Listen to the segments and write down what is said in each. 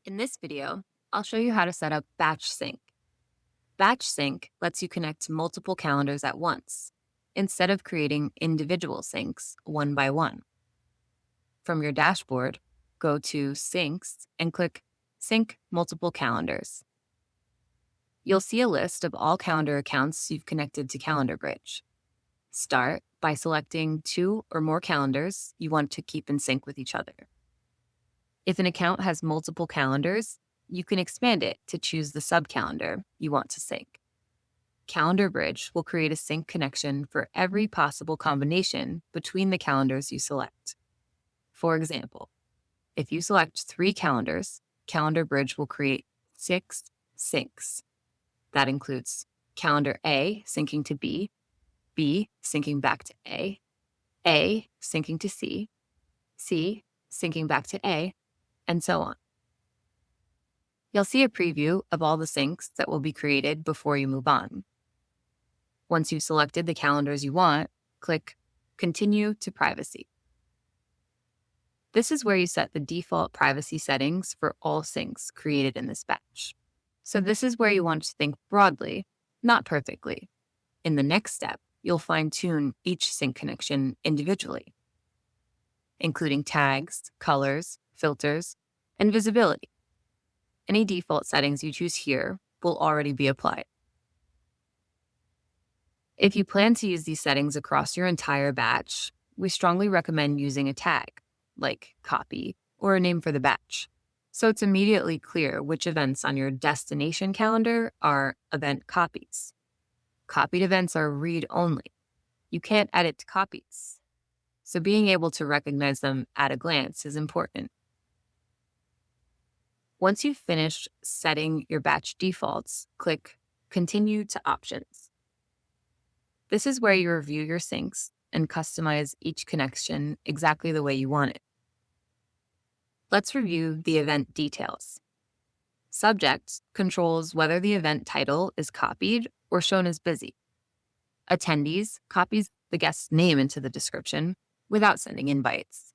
In this video, I'll show you how to set up batch sync. Batch sync lets you connect multiple calendars at once, instead of creating individual syncs one by one. From your dashboard, go to Syncs and click Sync Multiple Calendars. You'll see a list of all calendar accounts you've connected to CalendarBridge. Start by selecting 2 or more calendars you want to keep in sync with each other. If an account has multiple calendars, you can expand it to choose the sub-calendar you want to sync. CalendarBridge will create a sync connection for every possible combination between the calendars you select. For example, if you select 3 calendars, CalendarBridge will create 6 syncs. That includes calendar A syncing to B syncing back to A syncing to C syncing back to A, and so on. You'll see a preview of all the syncs that will be created before you move on. Once you've selected the calendars you want, click Continue to Privacy. This is where you set the default privacy settings for all syncs created in this batch. So this is where you want to think broadly, not perfectly. In the next step, you'll fine-tune each sync connection individually, including tags, colors, filters, and visibility. Any default settings you choose here will already be applied. If you plan to use these settings across your entire batch, we strongly recommend using a tag, like copy, or a name for the batch, so it's immediately clear which events on your destination calendar are event copies. Copied events are read-only. You can't edit copies, so being able to recognize them at a glance is important. Once you've finished setting your batch defaults, click Continue to Options. This is where you review your syncs and customize each connection exactly the way you want it. Let's review the event details. Subject controls whether the event title is copied or shown as busy. Attendees copies the guest's name into the description without sending invites.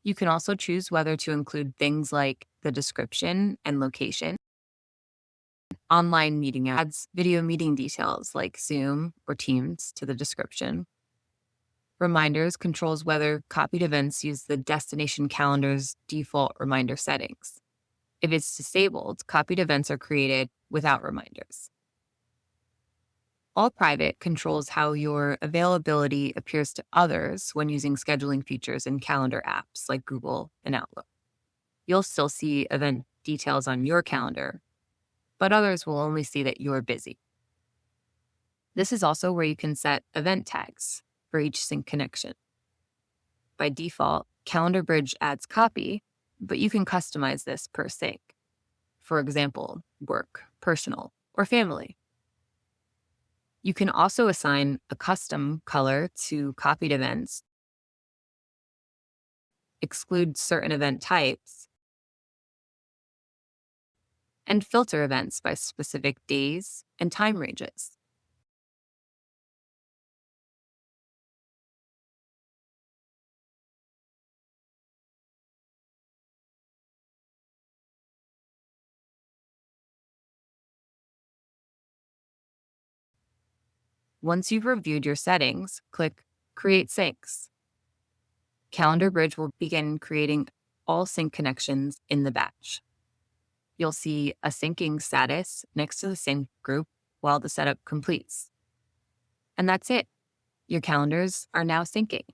You can also choose whether to include things like the description and location, online meeting ads, video meeting details like Zoom or Teams to the description. Reminders controls whether copied events use the destination calendar's default reminder settings. If it's disabled, copied events are created without reminders. All private controls how your availability appears to others when using scheduling features in calendar apps like Google and Outlook. You'll still see event details on your calendar, but others will only see that you're busy. This is also where you can set event tags for each sync connection. By default, CalendarBridge adds copy, but you can customize this per sync. For example, work, personal, or family. You can also assign a custom color to copied events, exclude certain event types, and filter events by specific days and time ranges. Once you've reviewed your settings, click Create Syncs. CalendarBridge will begin creating all sync connections in the batch. You'll see a syncing status next to the sync group while the setup completes. And that's it. Your calendars are now syncing.